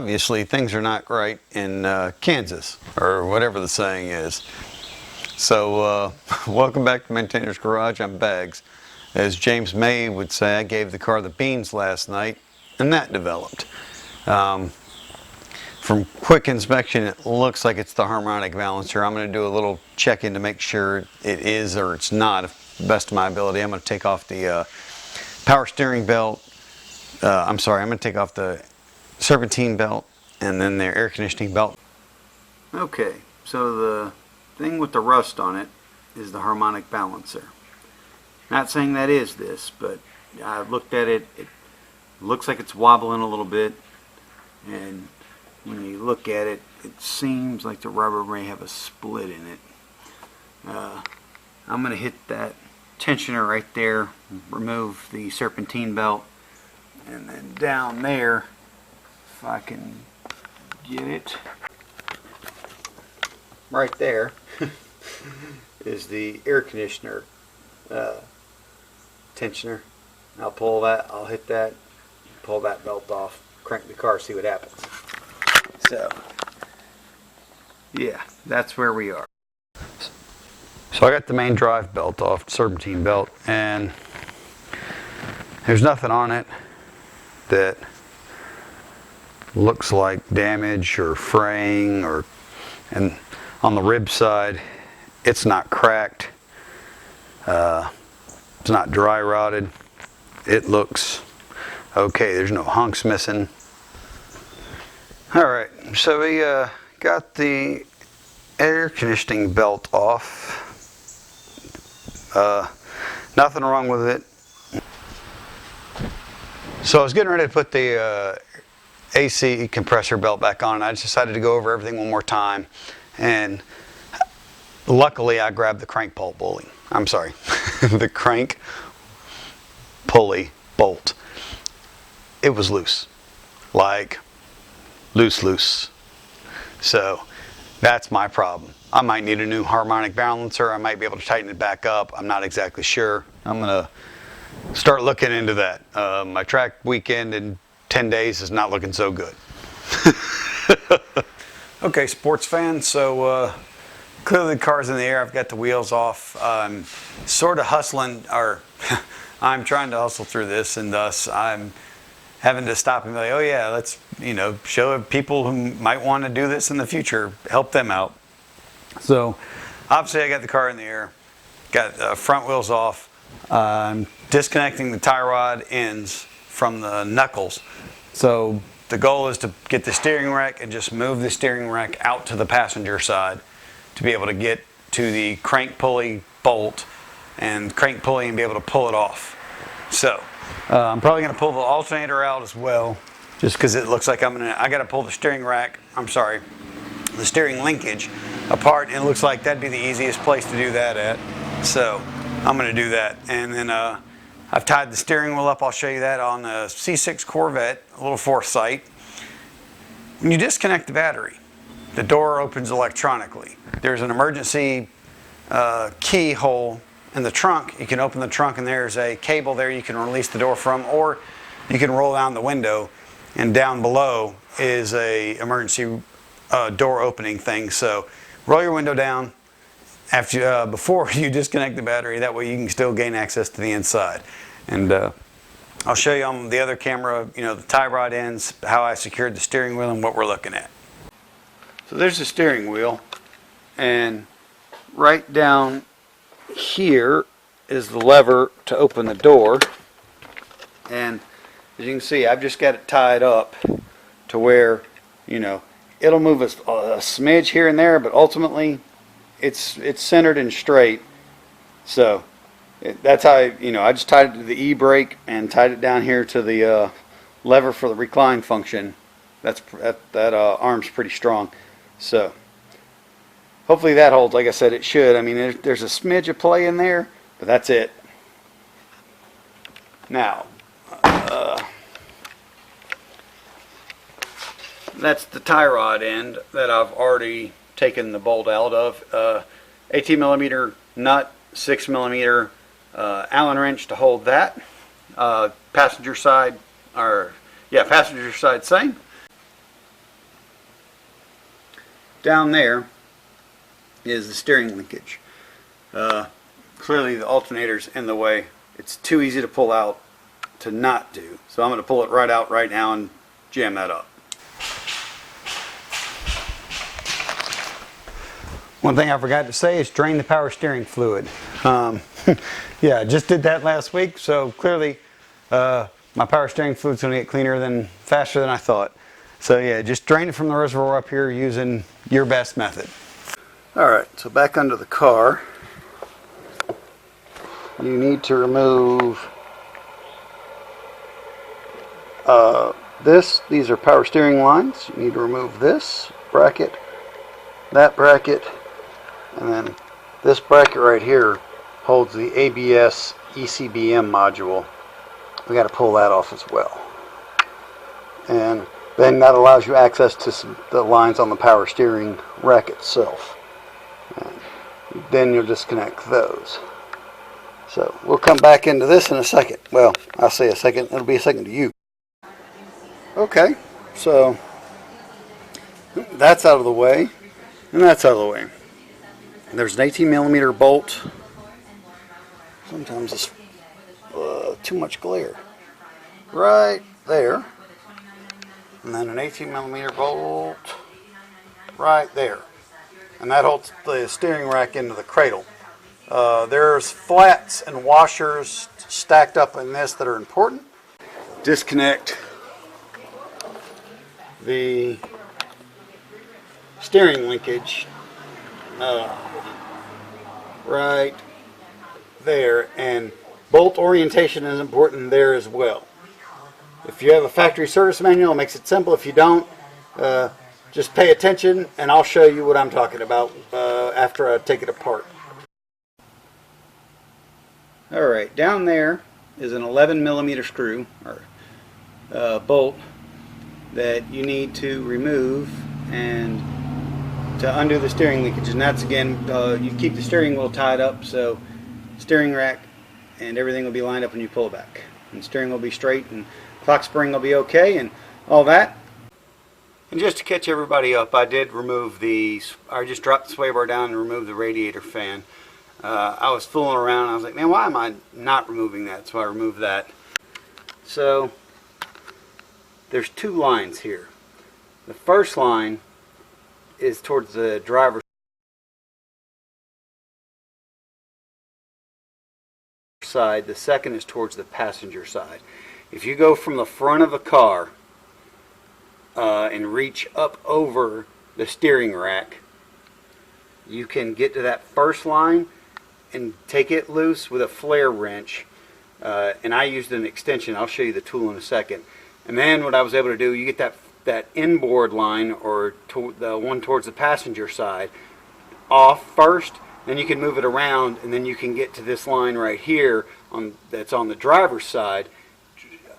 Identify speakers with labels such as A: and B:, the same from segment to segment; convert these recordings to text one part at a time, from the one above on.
A: obviously things are not right in Kansas, or whatever the saying is. So welcome back to Maintainer's Garage. I'm Bags. As James May would say, I gave the car the beans last night, and that developed. From quick inspection, it looks like it's the harmonic balancer. I'm going to do a little check-in to make sure it is or it's not, to the best of my ability. I'm going to take off the power steering belt. I'm going to take off the serpentine belt and then the air conditioning belt. Okay, so the thing with the rust on it is the harmonic balancer. Not saying that is this, but I looked at it. It looks like it's wobbling a little bit, and when you look at it, it seems like the rubber may have a split in it. I'm going to hit that tensioner right there, remove the serpentine belt, and then down there, if I can get it, right there is the air conditioner tensioner. I'll pull that, I'll hit that, pull that belt off, crank the car, see what happens. So, yeah, that's where we are. So I got the main drive belt off, serpentine belt, and there's nothing on it that looks like damage or fraying, and on the rib side, it's not cracked, it's not dry rotted. It looks okay. There's no hunks missing. Alright, so we got the air conditioning belt off. Nothing wrong with it. So I was getting ready to put the AC compressor belt back on, and I just decided to go over everything one more time. And luckily I grabbed the crank pulley. I'm sorry, the crank pulley bolt. It was loose. Like, loose. So that's my problem. I might need a new harmonic balancer. I might be able to tighten it back up. I'm not exactly sure. I'm going to start looking into that. My track weekend in 10 days is not looking so good. Okay, sports fan, so clearly the car's in the air. I've got the wheels off. I'm sort of hustling, or I'm trying to hustle through this, and thus I'm having to stop and be like, oh yeah, let's, show people who might want to do this in the future, help them out. So obviously I got the car in the air, got front wheels off. I'm disconnecting the tie rod ends from the knuckles. So the goal is to get the steering rack and just move the steering rack out to the passenger side to be able to get to the crank pulley bolt and crank pulley and be able to pull it off. So I'm probably going to pull the alternator out as well, just because it looks like I got to pull the steering rack, the steering linkage apart, and it looks like that'd be the easiest place to do that at. So I'm going to do that. And then I've tied the steering wheel up. I'll show you that on the C6 Corvette, a little Foresight. When you disconnect the battery, the door opens electronically. There's an emergency keyhole in the trunk. You can open the trunk, and there's a cable there you can release the door from, or you can roll down the window, and down below is a emergency door opening thing. So roll your window down after before you disconnect the battery. That way you can still gain access to the inside. And I'll show you on the other camera, the tie rod ends, how I secured the steering wheel, and what we're looking at. So there's the steering wheel, and right down here is the lever to open the door, and as you can see, I've just got it tied up to where it'll move a smidge here and there, but ultimately it's centered and straight. So that's how I just tied it to the e-brake and tied it down here to the lever for the recline function. That arm's pretty strong. So hopefully that holds. Like I said, it should. I mean, there's a smidge of play in there, but that's it. Now, that's the tie rod end that I've already taken the bolt out of. 18 millimeter nut, 6 millimeter Allen wrench to hold that. Passenger side, passenger side same. down there is the steering linkage. Clearly the alternator's in the way. It's too easy to pull out to not do. So I'm going to pull it right out right now and jam that up. One thing I forgot to say is drain the power steering fluid. Yeah, just did that last week, so clearly my power steering fluid's going to get cleaner faster than I thought. So yeah, just drain it from the reservoir up here using your best method. Alright, so back under the car, you need to remove these are power steering lines. You need to remove this bracket, that bracket, and then this bracket right here holds the ABS ECBM module. We got to pull that off as well. And then that allows you access to the lines on the power steering rack itself. And then you'll disconnect those. So we'll come back into this in a second. Well, I'll say a second. It'll be a second to you. Okay, so that's out of the way, and that's out of the way. There's an 18mm bolt. Sometimes it's too much glare. Right there. And then an 18mm bolt right there. And that holds the steering rack into the cradle. There's flats and washers stacked up in this that are important. Disconnect the steering linkage right there, and bolt orientation is important there as well. If you have a factory service manual, it makes it simple. If you don't, just pay attention and I'll show you what I'm talking about after I take it apart. Alright, down there is an 11mm screw or bolt that you need to remove and to undo the steering linkage, and that's again you keep the steering wheel tied up, so steering rack and everything will be lined up when you pull it back, and steering will be straight and clock spring will be okay and all that. And just to catch everybody up, I did remove I just dropped the sway bar down and removed the radiator fan. I was fooling around, I was like, man, why am I not removing that? So I removed that. So there's two lines here. The first line is towards the driver's side. The second is towards the passenger side. If you go from the front of the car and reach up over the steering rack, you can get to that first line and take it loose with a flare wrench. And I used an extension. I'll show you the tool in a second. And then what I was able to do, you get that inboard line, or the one towards the passenger side, off first, then you can move it around, and then you can get to this line right here that's on the driver's side,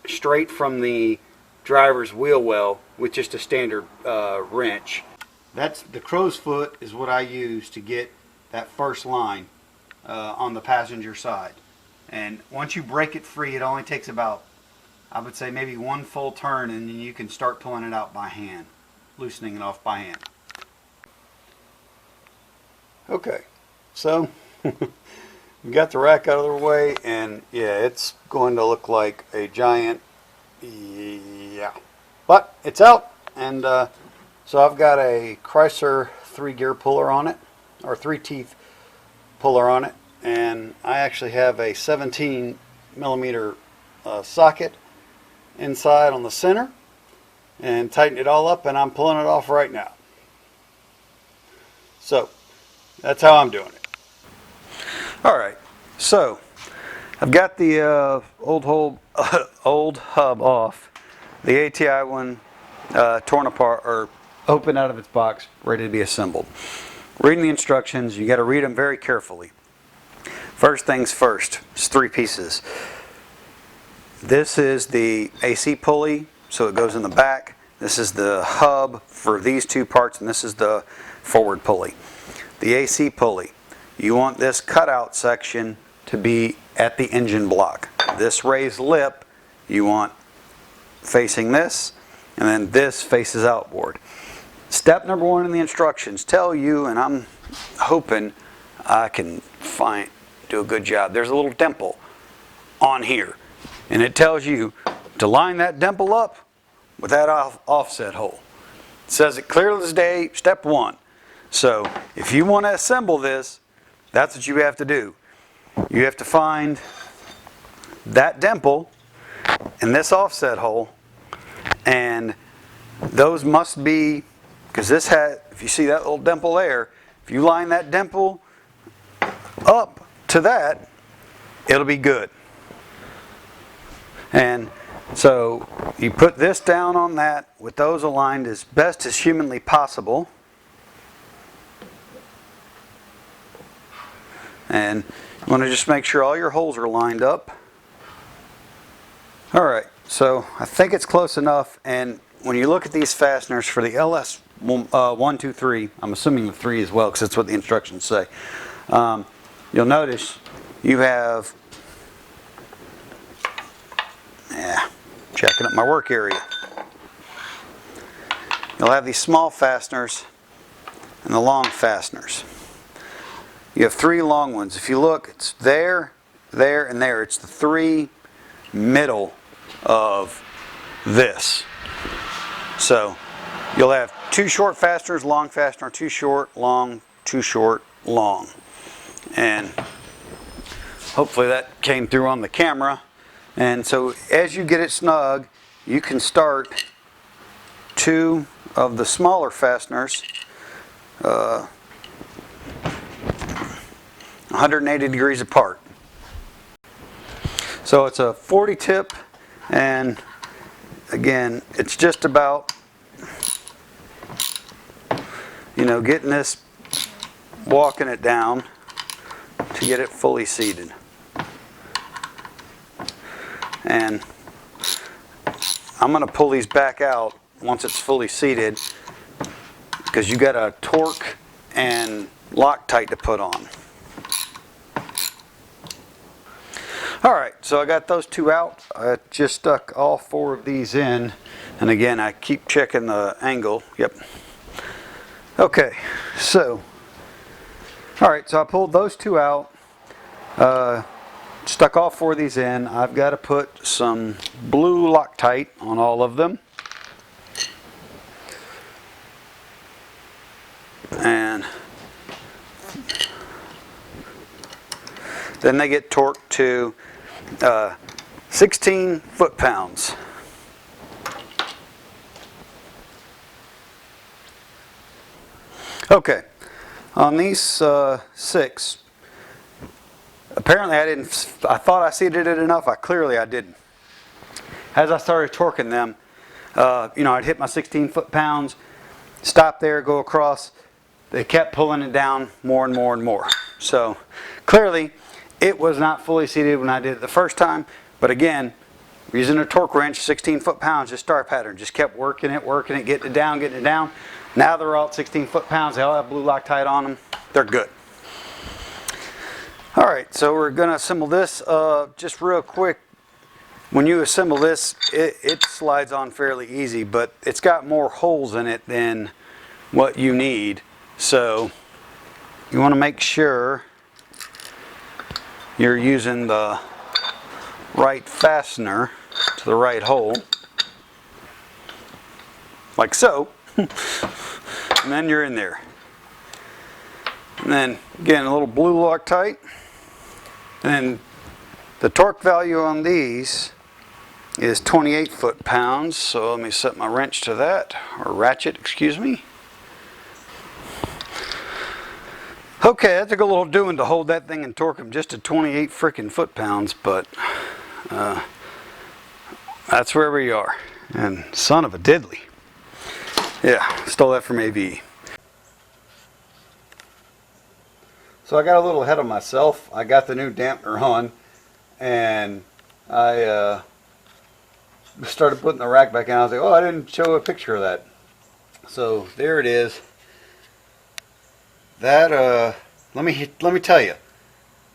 A: straight from the driver's wheel well with just a standard wrench. That's the crow's foot is what I use to get that first line on the passenger side. And once you break it free, it only takes about, I would say, maybe one full turn, and then you can start pulling it out by hand, loosening it off by hand. Okay, so we got the rack out of the way, and yeah, it's going to look like a giant, yeah, but it's out. And so I've got a Chrysler 3-gear puller on it, or 3-teeth puller on it, and I actually have a 17mm socket inside on the center, and tighten it all up, and I'm pulling it off right now. So that's how I'm doing it. Alright, so I've got the old hub off, the ATI one torn apart or open out of its box, ready to be assembled. Reading the instructions, you got to read them very carefully. First things first, it's 3 pieces. This is the AC pulley, so it goes in the back. This is the hub for these 2 parts, and this is the forward pulley. The AC pulley, you want this cutout section to be at the engine block. This raised lip you want facing this, and then this faces outboard. Step number 1 in the instructions tell you, and I'm hoping I can do a good job. There's a little dimple on here, and it tells you to line that dimple up with that offset hole. It says it clearly as day, step 1. So if you want to assemble this, that's what you have to do. You have to find that dimple and this offset hole, and those must be, because this had, if you see that little dimple there, if you line that dimple up to that, it'll be good. And so you put this down on that with those aligned as best as humanly possible. And you want to just make sure all your holes are lined up. Alright, so I think it's close enough, and when you look at these fasteners for the LS 1, 2, 3, I'm assuming the 3 as well because that's what the instructions say, you'll notice you have, checking up my work area, you'll have these small fasteners and the long fasteners. You have 3 long ones. If you look, it's there, there, and there. It's the 3 middle of this. So you'll have 2 short fasteners, long fastener, 2 short, long, 2 short, long. And hopefully that came through on the camera. And so as you get it snug, you can start 2 of the smaller fasteners 180 degrees apart. So it's a 40 tip, and again, it's just about, getting this, walking it down to get it fully seated. And I'm going to pull these back out once it's fully seated, because you got a torque and Loctite to put on. Alright, so I got those 2 out. I just stuck all 4 of these in, and again I keep checking the angle. Yep. Okay, so alright, so I pulled those 2 out, stuck all 4 of these in. I've got to put some blue Loctite on all of them, and then they get torqued to 16 foot-pounds. Okay, on these 6, apparently I thought I seated it enough. Clearly I didn't. As I started torquing them, I'd hit my 16 foot-pounds, stop there, go across. They kept pulling it down more and more and more. So clearly it was not fully seated when I did it the first time, but again, using a torque wrench, 16 foot-pounds, just star pattern, just kept working it, getting it down. Now they're all at 16 foot-pounds. They all have blue Loctite on them. They're good. Alright, so we're going to assemble this just real quick. When you assemble this, it slides on fairly easy, but it's got more holes in it than what you need. So you want to make sure you're using the right fastener to the right hole, like so, and then you're in there. And then again, a little blue Loctite, and the torque value on these is 28 foot-pounds. So let me set my wrench to that, or ratchet, excuse me. Okay, that took a little doing to hold that thing and torque them just to 28 freaking foot-pounds, but that's where we are. And son of a diddly. Yeah, stole that from AV. So I got a little ahead of myself. I got the new dampener on, and I started putting the rack back in. I was like, oh, I didn't show a picture of that. So there it is. That let me tell you,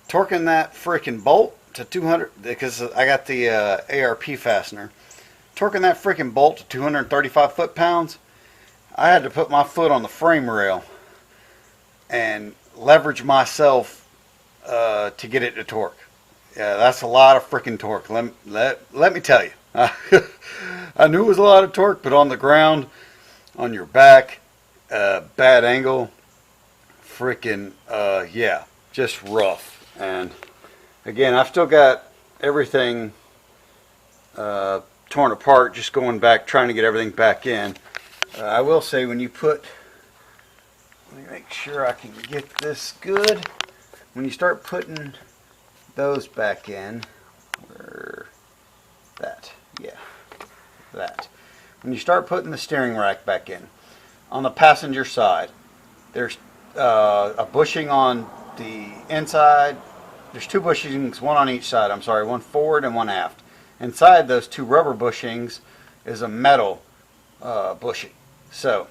A: torquing that freaking bolt to 200, because I got the ARP fastener. Torquing that freaking bolt to 235 foot-pounds. I had to put my foot on the frame rail and leverage myself to get it to torque. Yeah, that's a lot of freaking torque. Let me tell you. I knew it was a lot of torque, but on the ground, on your back, bad angle, freaking, yeah, just rough. And again, I've still got everything torn apart, just going back, trying to get everything back in. I will say, when you put, let me make sure I can get this good. When you start putting those back in, where that, yeah, that. When you start putting the steering rack back in, on the passenger side, there's a bushing on the inside. There's two bushings, one on each side, I'm sorry, one forward and one aft. Inside those two rubber bushings is a metal bushing. So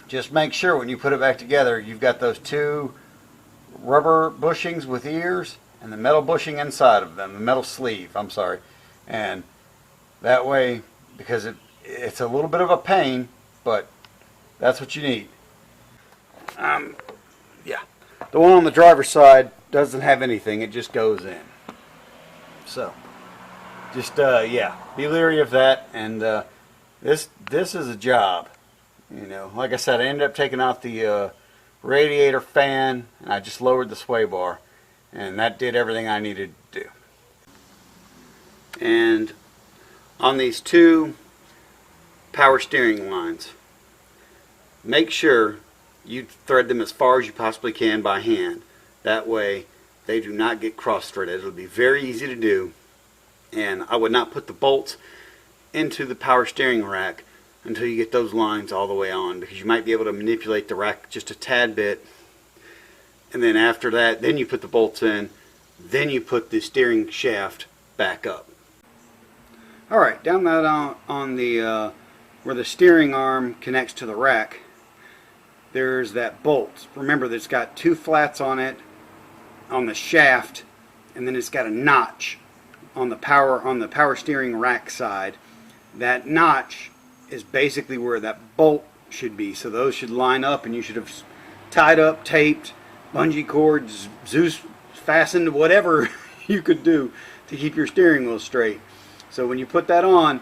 A: just make sure when you put it back together, you've got those two rubber bushings with ears and the metal bushing inside of them, the metal sleeve, I'm sorry. And that way, because it's a little bit of a pain, but that's what you need. Yeah, the one on the driver's side doesn't have anything, it just goes in. So just yeah, be leery of that. And this is a job, you know. Like I said, I ended up taking out the radiator fan, and I just lowered the sway bar, and that did everything I needed to do. And on these two power steering lines, make sure you thread them as far as you possibly can by hand. That way they do not get cross-threaded. It'll be very easy to do. And I would not put the bolts into the power steering rack until you get those lines all the way on, because you might be able to manipulate the rack just a tad bit. And then after that, then you put the bolts in, then you put the steering shaft back up. Alright, down that on the where the steering arm connects to the rack, there's that bolt. Remember that it's got two flats on it on the shaft, and then it's got a notch on the power steering rack side. That notch is basically where that bolt should be. So those should line up, and you should have tied up, taped, bungee cords, Zeus fastened, whatever you could do to keep your steering wheel straight. So when you put that on,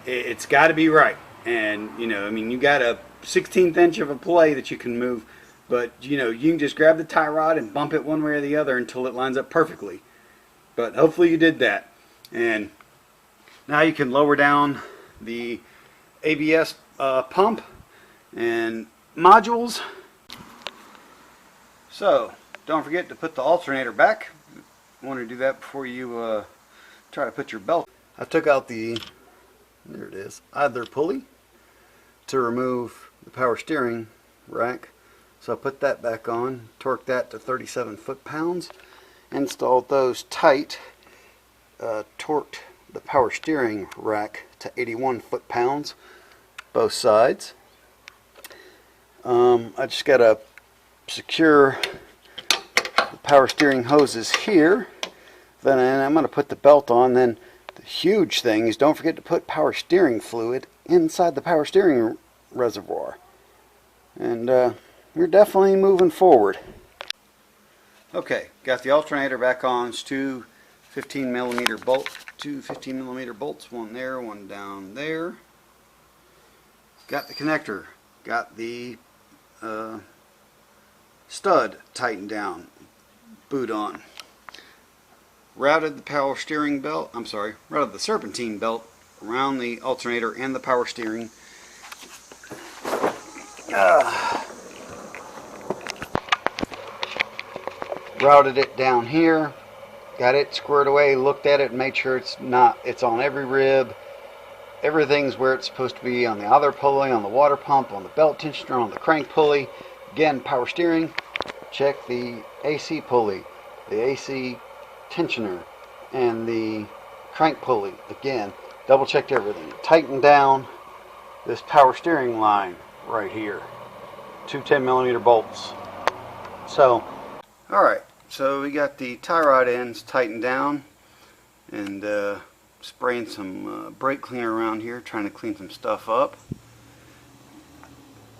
A: it's got to be right. And you know, I mean, you got a 1/16 inch of a pulley that you can move, but you know, you can just grab the tie rod and bump it one way or the other until it lines up perfectly. But hopefully you did that. And now you can lower down the ABS pump and modules. So don't forget to put the alternator back. You want to do that before you try to put your belt. I took out the, there it is, idler pulley to remove the power steering rack. So I put that back on, torqued that to 37 foot-pounds, installed those tight, torqued the power steering rack to 81 foot-pounds, both sides. I just got to secure the power steering hoses here. Then I'm going to put the belt on. Then the huge thing is, don't forget to put power steering fluid inside the power steering reservoir. And we're definitely moving forward. Okay, got the alternator back on. It's two 15 millimeter bolts, one there, one down there. Got the connector, got the stud tightened down, boot on. Routed the power steering belt, routed the serpentine belt around the alternator and the power steering. Routed it down here, got it squared away, looked at it and made sure it's on every rib. Everything's where it's supposed to be, on the other pulley, on the water pump, on the belt tensioner, on the crank pulley. Again, power steering, check the AC pulley, the AC tensioner, and the crank pulley. Again, double checked everything. Tighten down this power steering line right here. Two 10 millimeter bolts. So, alright, so we got the tie rod ends tightened down, and spraying some brake cleaner around here, trying to clean some stuff up.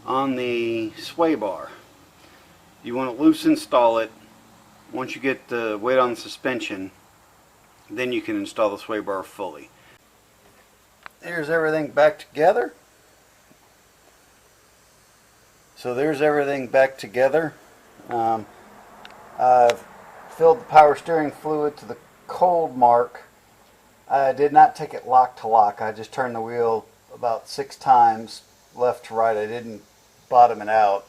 A: on the sway bar. You want to loose install it. Once you get the weight on the suspension, then you can install the sway bar fully. Here's everything back together. So there's everything back together. I've filled the power steering fluid to the cold mark. I did not take it lock to lock. I just turned the wheel about 6 times left to right. I didn't bottom it out.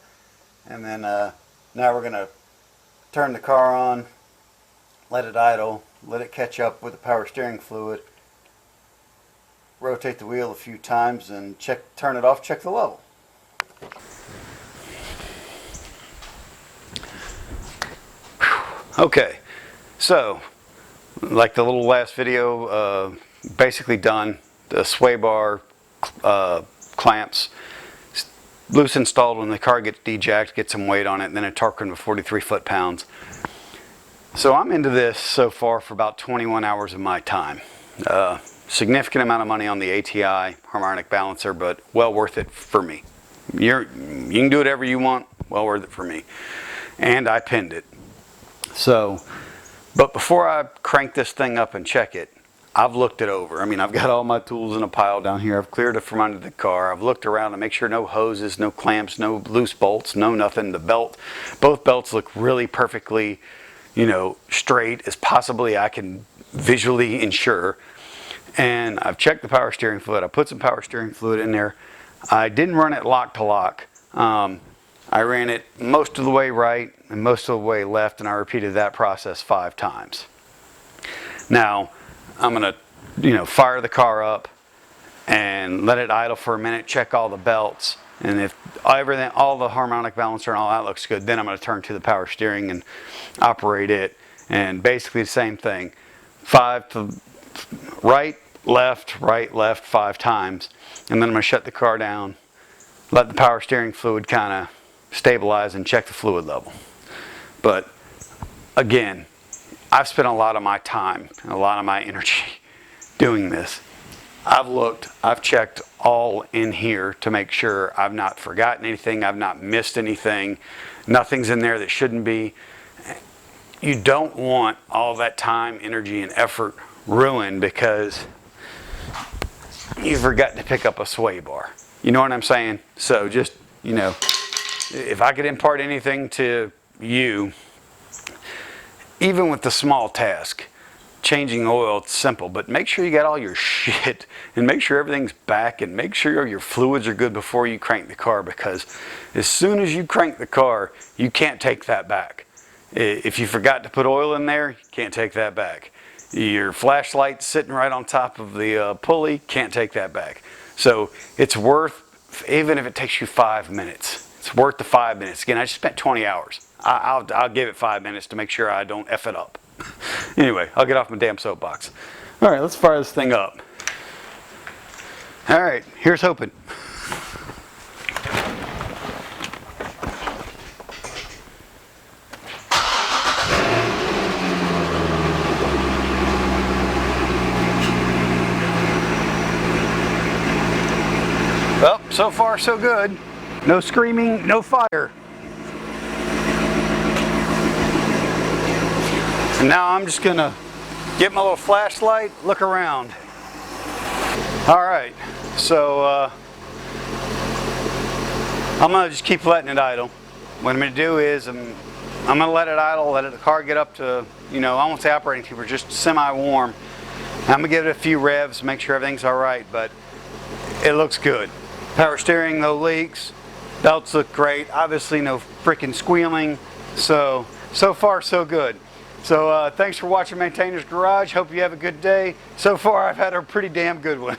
A: And then now we're going to turn the car on, let it idle, let it catch up with the power steering fluid, rotate the wheel a few times, and turn it off, check the level. Okay, so like the little last video, basically done. The sway bar clamps loose installed. When the car gets dejacked, get some weight on it, and then a torque to 43 foot-pounds. So I'm into this so far for about 21 hours of my time. Significant amount of money on the ATI harmonic balancer, but well worth it for me. You can do whatever you want, well worth it for me. And I pinned it. So, but before I crank this thing up and check it, I've looked it over. I mean, I've got all my tools in a pile down here. I've cleared it from under the car. I've looked around to make sure no hoses, no clamps, no loose bolts, no nothing. The belt, both belts look really perfectly, straight as possibly I can visually ensure. And I've checked the power steering fluid. I put some power steering fluid in there. I didn't run it lock to lock. I ran it most of the way right and most of the way left, and I repeated that process 5 times. Now, I'm going to, fire the car up and let it idle for a minute, check all the belts, and if everything, all the harmonic balancer and all that looks good, then I'm going to turn to the power steering and operate it. And basically the same thing. 5 to right, left, 5 times. And then I'm going to shut the car down, let the power steering fluid kind of stabilize, and check the fluid level. But again, I've spent a lot of my time and a lot of my energy doing this. I've looked, I've checked all in here to make sure I've not forgotten anything, I've not missed anything, nothing's in there that shouldn't be. You don't want all that time, energy, and effort ruined because you forgot to pick up a sway bar. You know what I'm saying? So just, if I could impart anything to you, even with the small task, changing oil, it's simple, but make sure you got all your shit and make sure everything's back and make sure your fluids are good before you crank the car, because as soon as you crank the car, you can't take that back. If you forgot to put oil in there, you can't take that back. Your flashlight's sitting right on top of the pulley, can't take that back. So it's worth, even if it takes you 5 minutes, it's worth the 5 minutes. Again, I just spent 20 hours. I'll give it 5 minutes to make sure I don't F it up. Anyway, I'll get off my damn soapbox. All right, let's fire this thing up. All right, here's hoping. Well, so far so good. No screaming, no fire. And now I'm just gonna get my little flashlight, look around. All right, so I'm gonna just keep letting it idle. What I'm gonna do is I'm gonna let it idle, let the car get up to, I won't say operating temperature, just semi-warm. I'm gonna give it a few revs, make sure everything's all right, but it looks good. Power steering, no leaks. Belts look great. Obviously no freaking squealing. So far so good. So thanks for watching Maintainer's Garage. Hope you have a good day. So far I've had a pretty damn good one.